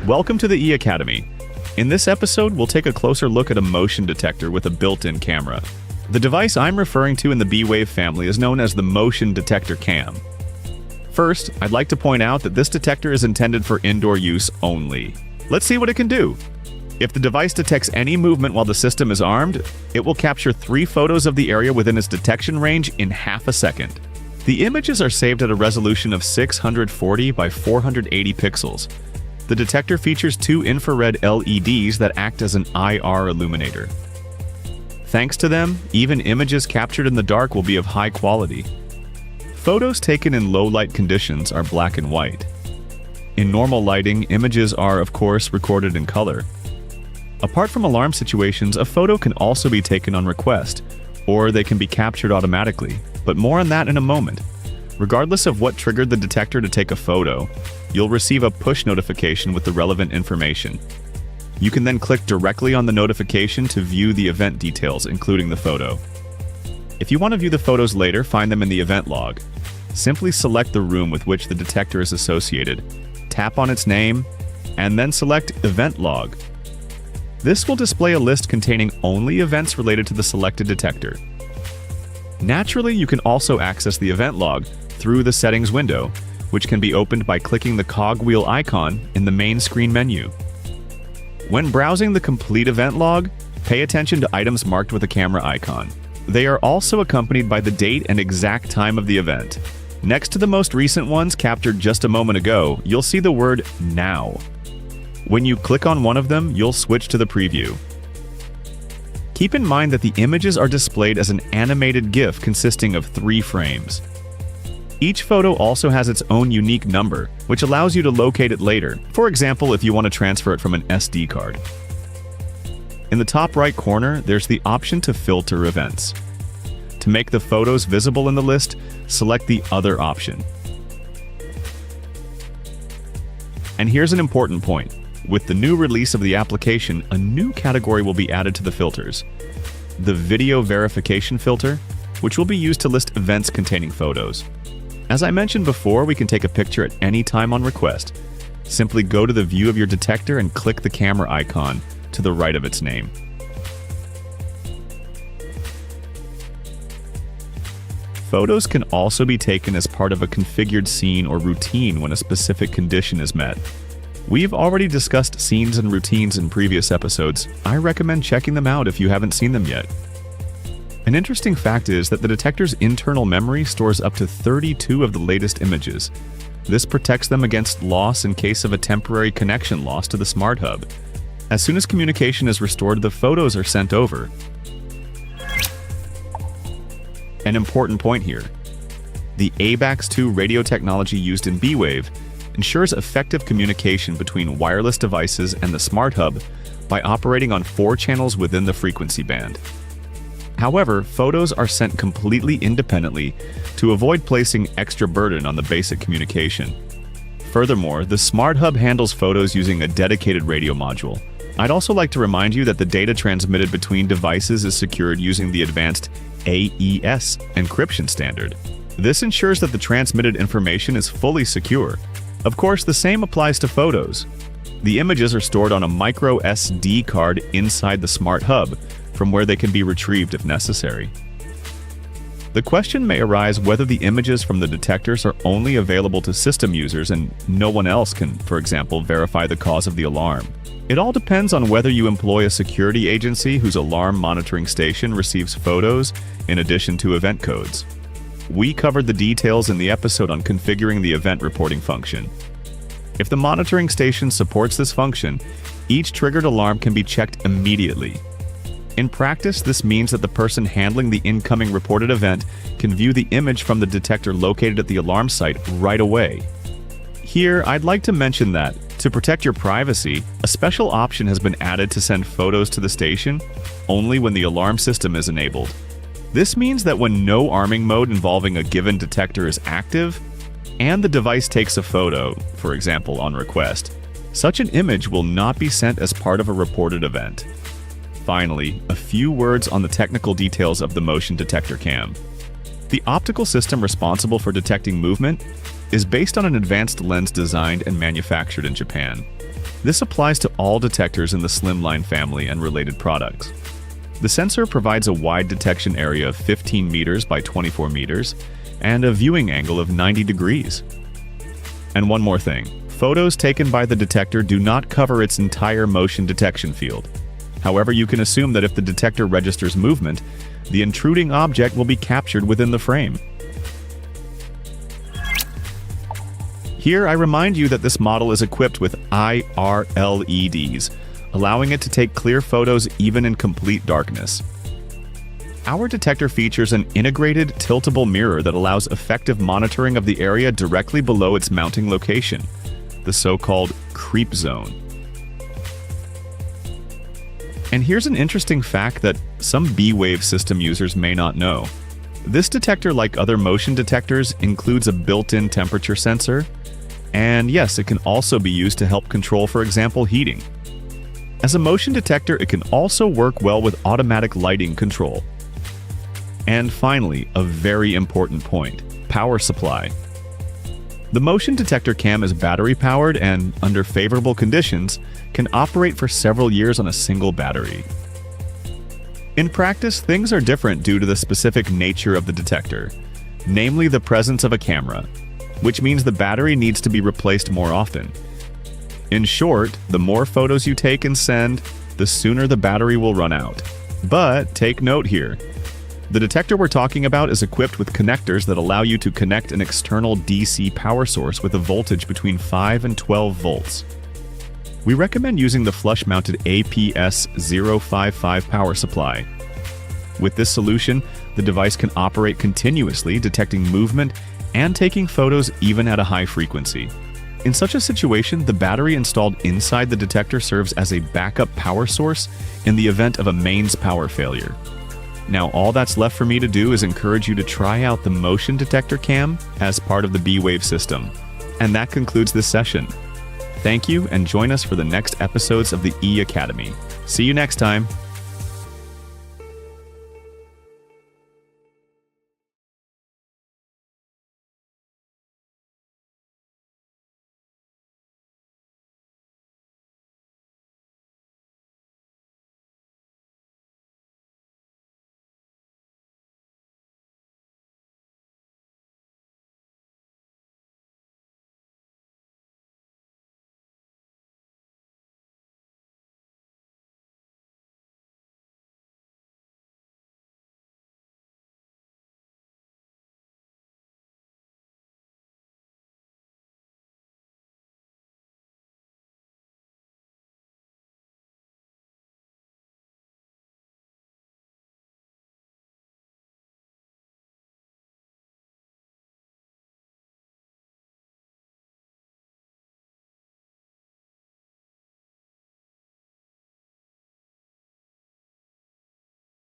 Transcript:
Welcome to the E-Academy. In this episode, we'll take a closer look at a motion detector with a built-in camera. The device I'm referring to in the B-Wave family is known as the Motion Detector Cam. First, I'd like to point out that this detector is intended for indoor use only. Let's see what it can do. If the device detects any movement while the system is armed, it will capture 3 photos of the area within its detection range in half a second. The images are saved at a resolution of 640 by 480 pixels. The detector features 2 infrared LEDs that act as an IR illuminator. Thanks to them, even images captured in the dark will be of high quality. Photos taken in low-light conditions are black and white. In normal lighting, images are, of course, recorded in color. Apart from alarm situations, a photo can also be taken on request, or they can be captured automatically, but more on that in a moment. Regardless of what triggered the detector to take a photo, you'll receive a push notification with the relevant information. You can then click directly on the notification to view the event details, including the photo. If you want to view the photos later, find them in the event log. Simply select the room with which the detector is associated, tap on its name, and then select Event Log. This will display a list containing only events related to the selected detector. Naturally, you can also access the event log through the Settings window, which can be opened by clicking the cogwheel icon in the main screen menu. When browsing the complete event log, pay attention to items marked with a camera icon. They are also accompanied by the date and exact time of the event. Next to the most recent ones captured just a moment ago, you'll see the word Now. When you click on one of them, you'll switch to the preview. Keep in mind that the images are displayed as an animated GIF consisting of 3 frames. Each photo also has its own unique number, which allows you to locate it later, for example if you want to transfer it from an SD card. In the top right corner, there's the option to filter events. To make the photos visible in the list, select the Other option. And here's an important point. With the new release of the application, a new category will be added to the filters: the Video Verification filter, which will be used to list events containing photos. As I mentioned before, we can take a picture at any time on request. Simply go to the view of your detector and click the camera icon to the right of its name. Photos can also be taken as part of a configured scene or routine when a specific condition is met. We've already discussed scenes and routines in previous episodes. I recommend checking them out if you haven't seen them yet. An interesting fact is that the detector's internal memory stores up to 32 of the latest images. This protects them against loss in case of a temporary connection loss to the smart hub. As soon as communication is restored, the photos are sent over. An important point here: the ABAX2 radio technology used in B-Wave ensures effective communication between wireless devices and the smart hub by operating on 4 channels within the frequency band. However, photos are sent completely independently to avoid placing extra burden on the basic communication. Furthermore, the smart hub handles photos using a dedicated radio module. I'd also like to remind you that the data transmitted between devices is secured using the advanced AES encryption standard. This ensures that the transmitted information is fully secure. Of course, the same applies to photos. The images are stored on a micro SD card inside the smart hub, from where they can be retrieved if necessary. The question may arise whether the images from the detectors are only available to system users and no one else can, for example, verify the cause of the alarm. It all depends on whether you employ a security agency whose alarm monitoring station receives photos in addition to event codes. We covered the details in the episode on configuring the event reporting function. If the monitoring station supports this function, each triggered alarm can be checked immediately. In practice, this means that the person handling the incoming reported event can view the image from the detector located at the alarm site right away. Here, I'd like to mention that, to protect your privacy, a special option has been added to send photos to the station only when the alarm system is enabled. This means that when no arming mode involving a given detector is active, and the device takes a photo, for example on request, such an image will not be sent as part of a reported event. Finally, a few words on the technical details of the Motion Detector Cam. The optical system responsible for detecting movement is based on an advanced lens designed and manufactured in Japan. This applies to all detectors in the slimline family and related products. The sensor provides a wide detection area of 15 meters by 24 meters and a viewing angle of 90 degrees. And one more thing, photos taken by the detector do not cover its entire motion detection field. However, you can assume that if the detector registers movement, the intruding object will be captured within the frame. Here, I remind you that this model is equipped with IR LEDs, allowing it to take clear photos even in complete darkness. Our detector features an integrated, tiltable mirror that allows effective monitoring of the area directly below its mounting location, the so-called creep zone. And here's an interesting fact that some B-Wave system users may not know. This detector, like other motion detectors, includes a built-in temperature sensor, and yes, it can also be used to help control, for example, heating. As a motion detector, it can also work well with automatic lighting control. And finally, a very important point, power supply. The Motion Detector Cam is battery-powered and, under favorable conditions, can operate for several years on a single battery. In practice, things are different due to the specific nature of the detector, namely the presence of a camera, which means the battery needs to be replaced more often. In short, the more photos you take and send, the sooner the battery will run out. But take note here. The detector we're talking about is equipped with connectors that allow you to connect an external DC power source with a voltage between 5 and 12 volts. We recommend using the flush-mounted APS-055 power supply. With this solution, the device can operate continuously, detecting movement and taking photos even at a high frequency. In such a situation, the battery installed inside the detector serves as a backup power source in the event of a mains power failure. Now, all that's left for me to do is encourage you to try out the Motion Detector Cam as part of the B-Wave system. And that concludes this session. Thank you, and join us for the next episodes of the E Academy. See you next time.